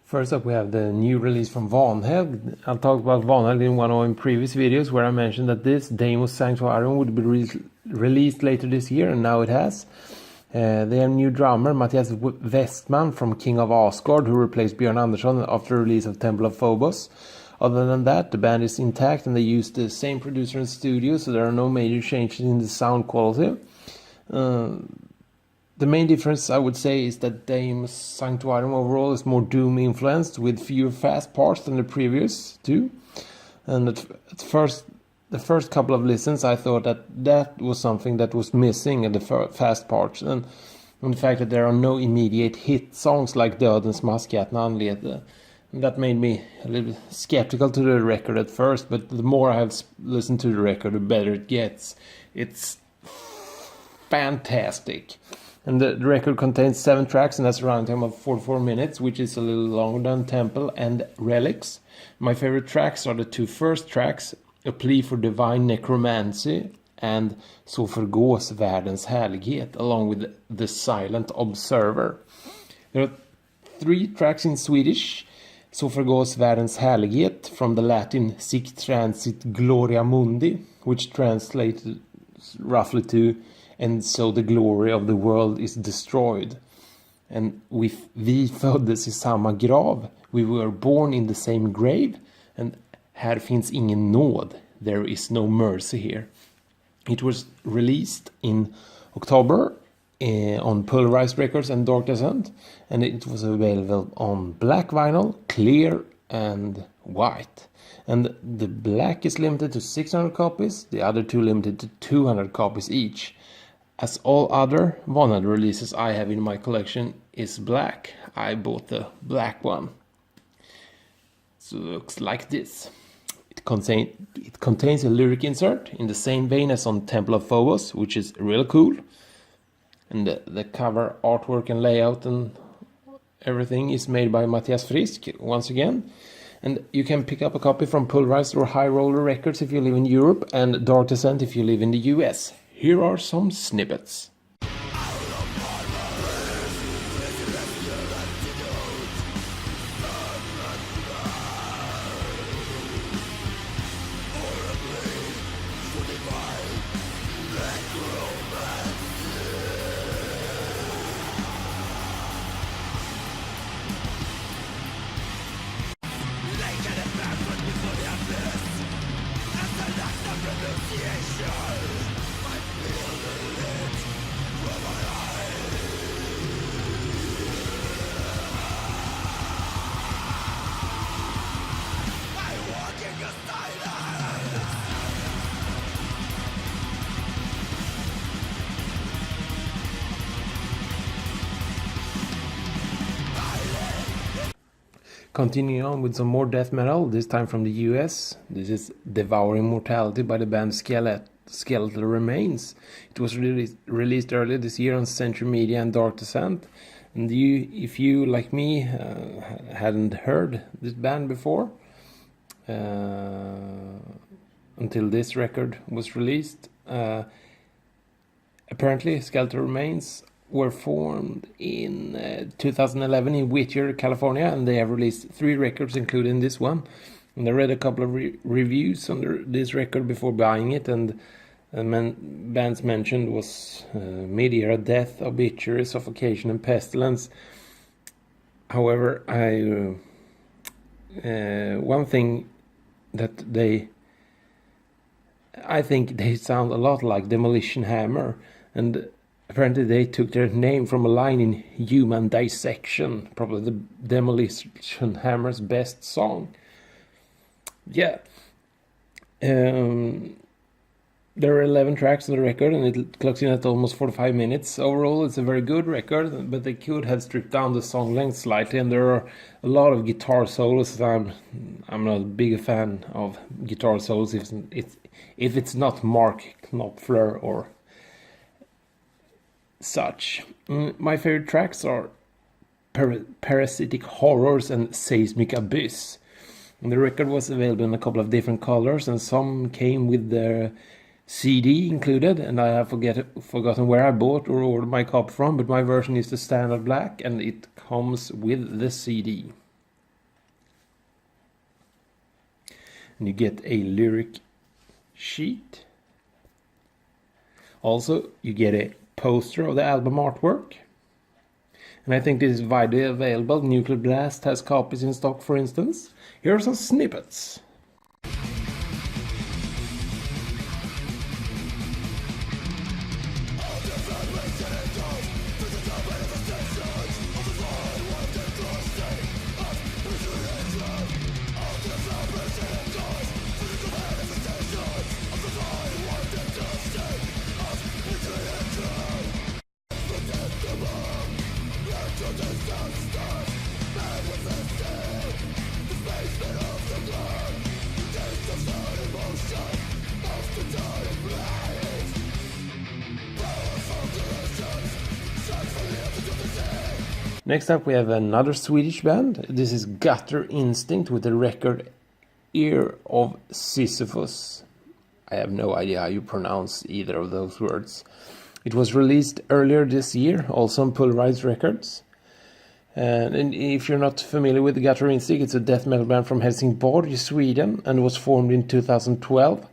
First up, we have the new release from Vanhelg. I'll talk about Vanhelg in one of my previous videos where I mentioned that this Deimos Sanctuarium would be released later this year, and now it has. They have a new drummer, Mattias Westman from King of Asgard, who replaced Björn Andersson after the release of Temple of Phobos. Other than that, the band is intact and they use the same producer in studio, so there are no major changes in the sound quality. The main difference, I would say, is that Deimos Sanctuarium overall is more doom influenced with fewer fast parts than the previous two. And at first, the first couple of listens, I thought that was something that was missing in the fast parts. And the fact that there are no immediate hit songs like Dödens Mask at Anlete. That made me a little skeptical to the record at first, but the more I have listened to the record, the better it gets. It's fantastic. And the record contains 7 tracks, and that's a runtime of 44 minutes, which is a little longer than Temple and Relics. My favorite tracks are the 2 first tracks, A Plea for Divine Necromancy and Så förgås världens härlighet, along with The Silent Observer. There are 3 tracks in Swedish, Så förgås världens härlighet, from the Latin Sic transit gloria mundi, which translates roughly to and so the glory of the world is destroyed. And vi föddes i samma grav. We were born in the same grave. And här finns ingen nåd. There is no mercy here. It was released in October on Pulverized Records and Dark Descent. And it was available on black vinyl, clear and white. And the black is limited to 600 copies. The other 2 limited to 200 copies each. As all other Vanhelg releases I have in my collection is black, I bought the black one. So it looks like this. It contains a lyric insert in the same vein as on Temple of Phobos, which is real cool. And the cover artwork and layout and everything is made by Mattias Frisk once again. And you can pick up a copy from Pulverized or High Roller Records if you live in Europe, and Dark Descent if you live in the US. Here are some snippets. Continuing on with some more death metal, this time from the US. This is Devouring Mortality by the band Skeletal Remains. It was released earlier this year on Century Media and Dark Descent. And if you, like me, hadn't heard this band before, until this record was released, apparently Skeletal Remains were formed in 2011 in Whittier, California, and they have released 3 records, including this one. And I read a couple of reviews on this record before buying it, and bands mentioned was Mid-Era Death, Obituary, Suffocation, and Pestilence. However, one thing that I think they sound a lot like Demolition Hammer, and apparently they took their name from a line in Human Dissection, probably the Demolition Hammer's best song. Yeah. There are 11 tracks on the record, and it clocks in at almost 45 minutes. Overall, it's a very good record, but they could have stripped down the song length slightly, and there are a lot of guitar solos. I'm not a big fan of guitar solos if it's not Mark Knopfler or such. My favorite tracks are Parasitic Horrors and Seismic Abyss. And the record was available in a couple of different colors, and some came with their CD included, and I have forgotten where I bought or ordered my copy from, but my version is the standard black, and it comes with the CD. and you get a lyric sheet. Also, you get a poster of the album artwork. And I think this is widely available. Nuclear Blast has copies in stock, for instance. Here are some snippets. Next up we have another Swedish band. This is Gutter Instinct with the record Ear of Sisyphus. I have no idea how you pronounce either of those words. It was released earlier this year, also on Pulverized Records. And if you're not familiar with Gutter Instinct, it's a death metal band from Helsingborg, Sweden, and was formed in 2012.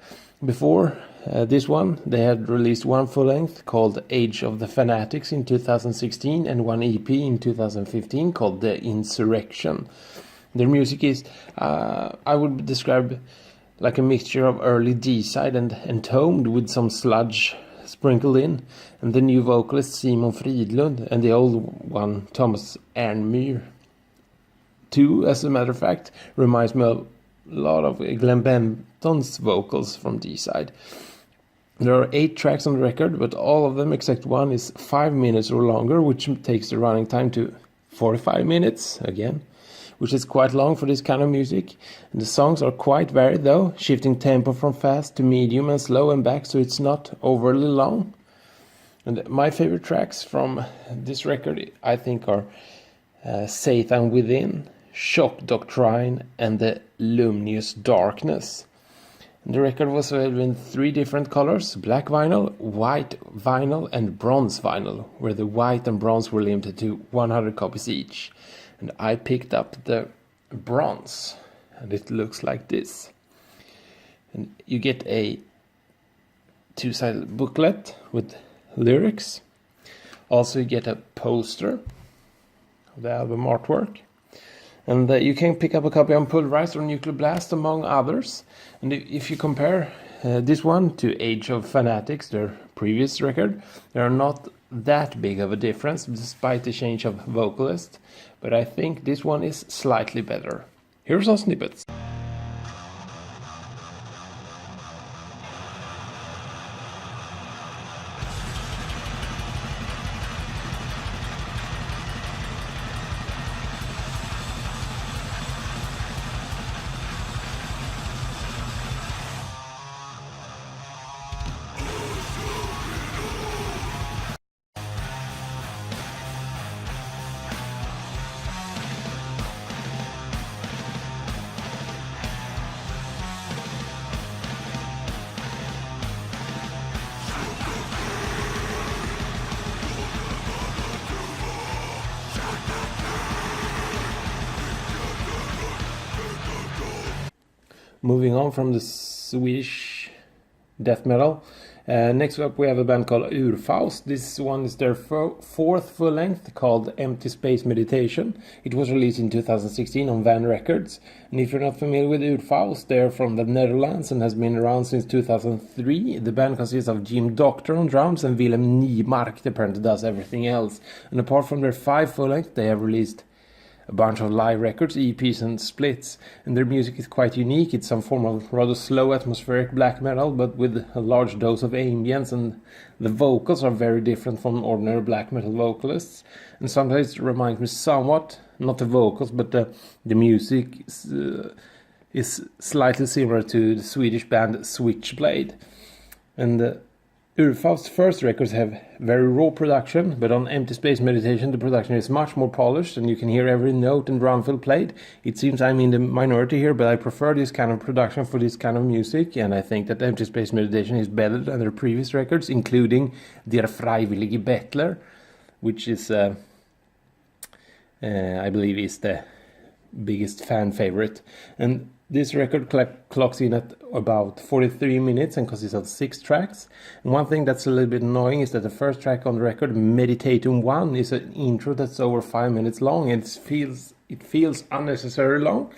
Before this one, they had released one full-length called Age of the Fanatics in 2016 and one EP in 2015 called The Insurrection. Their music is, I would describe like a mixture of early D-side and entombed with some sludge sprinkled in. And the new vocalist Simon Fridlund and the old one Thomas Ernmyr, too, as a matter of fact, reminds me of a lot of Glenn Benton's vocals from D-side. There are 8 tracks on the record, but all of them except one is 5 minutes or longer, which takes the running time to 45 minutes again, which is quite long for this kind of music. And the songs are quite varied though, shifting tempo from fast to medium and slow and back, so it's not overly long. And my favorite tracks from this record, I think, are Satan Within, Shock Doctrine, and The Luminous Darkness. The record was available in 3 different colors: black vinyl, white vinyl, and bronze vinyl, where the white and bronze were limited to 100 copies each. And I picked up the bronze, and it looks like this. And you get a 2-sided booklet with lyrics. Also you get a poster of the album artwork. And you can pick up a copy on Pulverized or Nuclear Blast, among others. And if you compare this one to Age of Fanatics, their previous record, there are not that big of a difference, despite the change of vocalist. But I think this one is slightly better. Here's some snippets. Moving on from the Swedish death metal. Next up we have a band called Urfaust. This one is their 4th full length, called Empty Space Meditation. It was released in 2016 on Van Records. And if you're not familiar with Urfaust, they're from the Netherlands and has been around since 2003. The band consists of Jim Doctor on drums and Willem Niemark, that apparently does everything else. And apart from their 5 full length, they have released a bunch of live records, EPs and splits, and their music is quite unique. It's some form of rather slow atmospheric black metal, but with a large dose of ambience, and the vocals are very different from ordinary black metal vocalists, and sometimes it reminds me somewhat, not the vocals, but the music is slightly similar to the Swedish band Switchblade. And Urfaust's first records have very raw production, but on Empty Space Meditation the production is much more polished and you can hear every note and drum fill played. It seems I'm in the minority here, but I prefer this kind of production for this kind of music, and I think that Empty Space Meditation is better than their previous records, including Der Freiwillige Bettler, which is, I believe, is the biggest fan favorite. And This record clocks in at about 43 minutes and consists of 6 tracks. And one thing that's a little bit annoying is that the first track on the record, Meditatum 1, is an intro that's over 5 minutes long, and it feels unnecessarily long.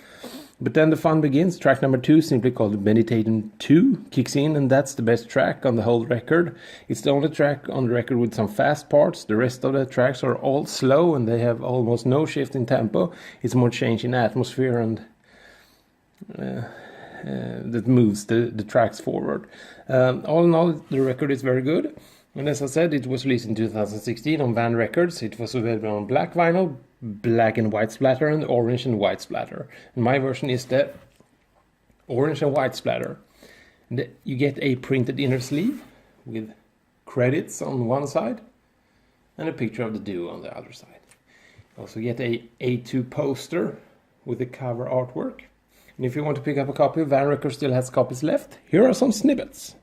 But then the fun begins. Track number 2, simply called Meditatum 2, kicks in, and that's the best track on the whole record. It's the only track on the record with some fast parts. The rest of the tracks are all slow, and they have almost no shift in tempo. It's more change in atmosphere and that moves the tracks forward. All in all, the record is very good. And as I said, it was released in 2016 on Van Records. It was available on black vinyl, black and white splatter, and orange and white splatter. And my version is the orange and white splatter. And you get a printed inner sleeve with credits on one side and a picture of the duo on the other side. You also get a A2 poster with the cover artwork. And if you want to pick up a copy, Van Records still has copies left. Here are some snippets.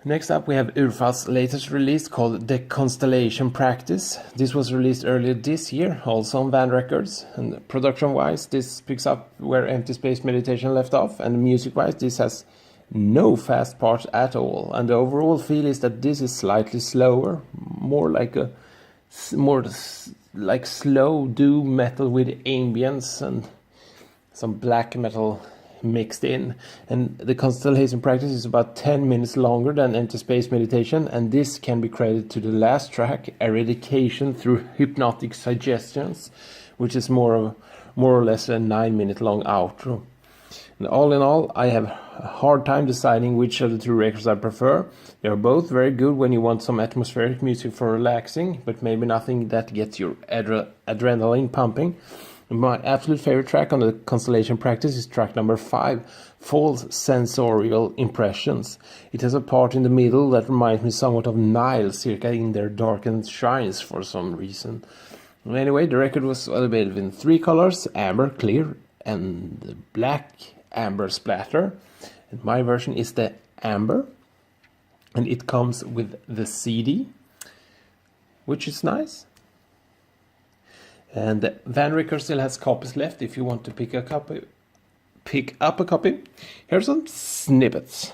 Next up we have Urfast's latest release called The Constellation Practice. This was released earlier this year, also on Van Records. And production-wise, this picks up where Empty Space Meditation left off, and music-wise, this has no fast parts at all. And the overall feel is that this is slightly slower, more like slow doom metal with ambience and some black metal mixed in. And The Constellation Practice is about 10 minutes longer than Empty Space Meditation, and this can be credited to the last track, Eradication Through Hypnotic Suggestions, which is more or less a 9-minute long outro. And all in all, I have a hard time deciding which of the two records I prefer. They are both very good when you want some atmospheric music for relaxing, but maybe nothing that gets your adrenaline pumping. My absolute favorite track on The Constellation Practice is track number 5, False Sensorial Impressions. It has a part in the middle that reminds me somewhat of Nile, circa in their darkened shrines for some reason. Anyway, the record was available in 3 colors, amber, clear, and the black amber splatter. And my version is the amber, and it comes with the CD, which is nice. And Van Records still has copies left if you want to pick up a copy. Here's some snippets.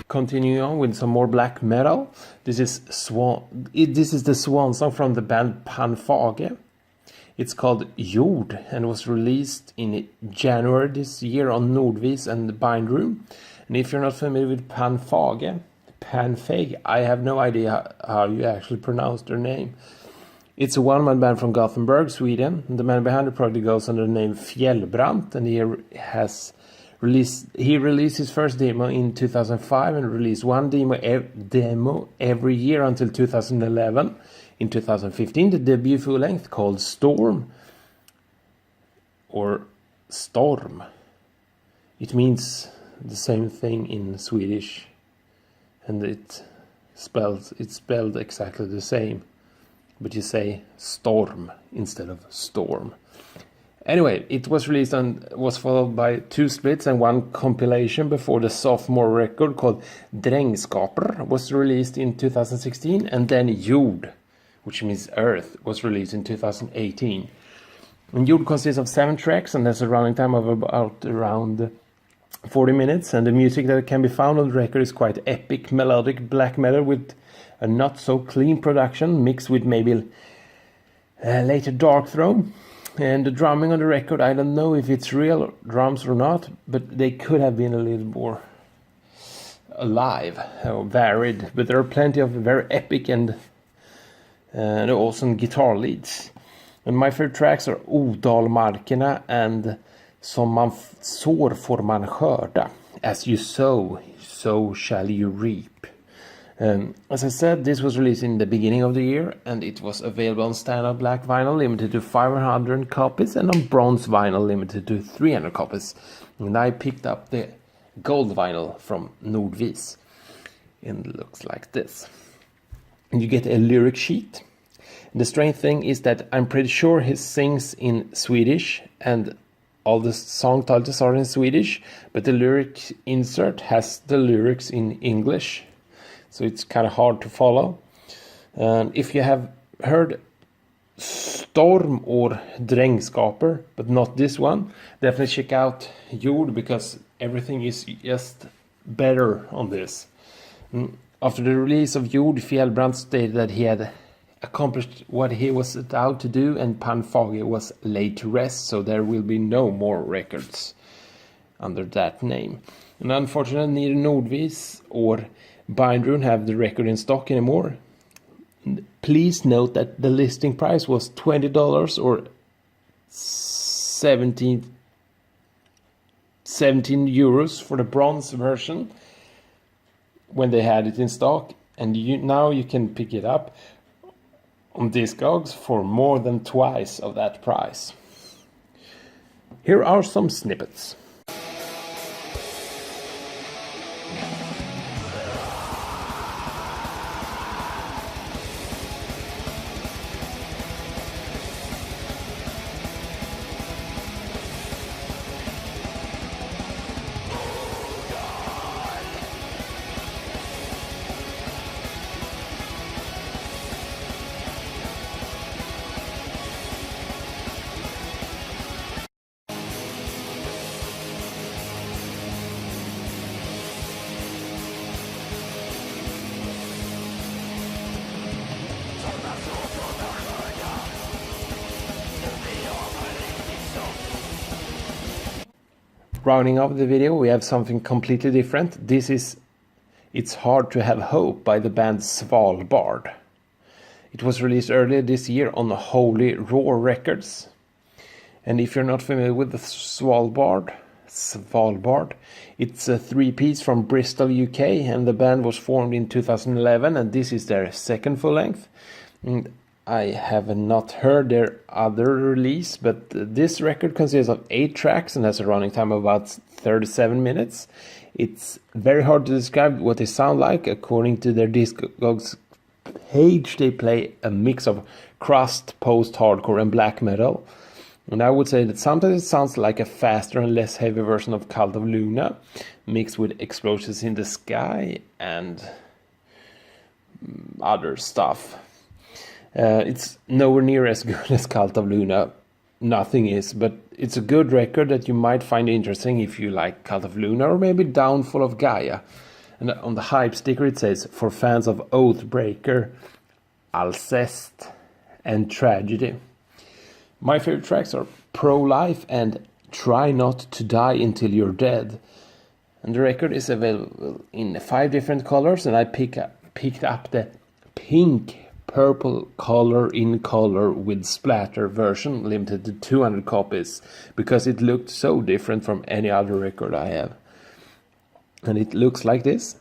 Continuing on with some more black metal. This is the Swan song from the band Panfage. It's called Jord and was released in January this year on Nordvis and Bindroom. And if you're not familiar with Panfage, I have no idea how you actually pronounce their name. It's a one-man band from Gothenburg, Sweden. The man behind the project goes under the name Fjällbrant, and he released his first demo in 2005 and released one demo every year until 2011. In 2015, the debut full-length called Storm, or Storm. It means the same thing in Swedish, and it's spelled exactly the same, but you say storm instead of storm. Anyway, it was released and was followed by 2 splits and 1 compilation before the sophomore record called Drängskaper was released in 2016, and then Jord, which means Earth, was released in 2018. And Jord consists of 7 tracks and has a running time of about around 40 minutes, and the music that can be found on the record is quite epic, melodic black metal with a not so clean production mixed with maybe later Darkthrone. And the drumming on the record, I don't know if it's real drums or not, but they could have been a little more alive or varied. But there are plenty of very epic and awesome guitar leads. And my favorite tracks are Odalmarkerna and Som man sår får man skörda. As you sow, so shall you reap. As I said, this was released in the beginning of the year, and it was available on standard black vinyl limited to 500 copies and on bronze vinyl limited to 300 copies. And I picked up the gold vinyl from Nordvis, and it looks like this. And you get a lyric sheet. And the strange thing is that I'm pretty sure he sings in Swedish, and all the song titles are in Swedish, but the lyric insert has the lyrics in English. So it's kind of hard to follow. And if you have heard Storm or Drängskaper, but not this one, definitely check out Jord, because everything is just better on this. After the release of Jord, Fjällbrant stated that he had accomplished what he was set out to do, and Pannfage was laid to rest, so there will be no more records under that name. And unfortunately, neither Nordvis or Bindrune have the record in stock anymore. Please note that the listing price was $20 or 17 euros for the bronze version when they had it in stock, and now you can pick it up on Discogs for more than twice of that price. Here are some snippets. Rounding up the video, we have something completely different. This is It's Hard to Have Hope by the band Svalbard. It was released earlier this year on Holy Roar Records. And if you're not familiar with the Svalbard, it's a 3-piece from Bristol, UK, and the band was formed in 2011, and this is their second full length. And I have not heard their other release, but this record consists of 8 tracks and has a running time of about 37 minutes. It's very hard to describe what they sound like. According to their Discogs page, they play a mix of crust, post-hardcore and black metal. And I would say that sometimes it sounds like a faster and less heavy version of Cult of Luna, mixed with Explosions in the Sky and other stuff. It's nowhere near as good as Cult of Luna. Nothing is, but it's a good record that you might find interesting if you like Cult of Luna or maybe Downfall of Gaia. And on the hype sticker it says, for fans of Oathbreaker, Alcest and Tragedy. My favorite tracks are Pro-Life and Try Not to Die Until You're Dead. And the record is available in 5 different colors, and I picked up the pink purple color in color with splatter version limited to 200 copies because it looked so different from any other record I have. And it looks like this.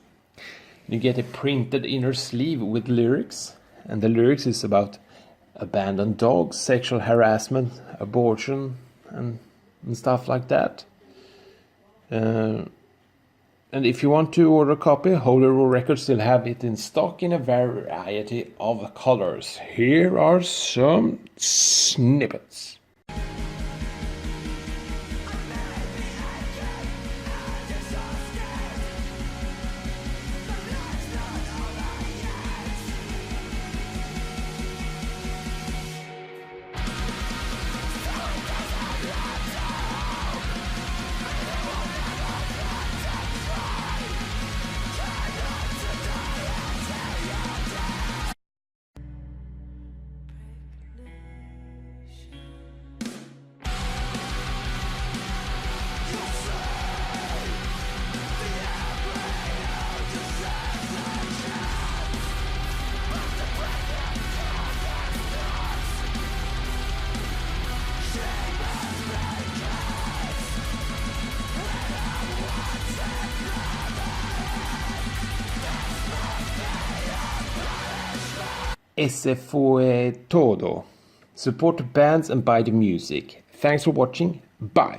You get a printed inner sleeve with lyrics, and the lyrics is about abandoned dogs, sexual harassment, abortion and stuff like that. And if you want to order a copy, Holy Roar Records still have it in stock in a variety of colors. Here are some snippets. ese fue todo. Support the bands and buy the music. Thanks for watching. Bye.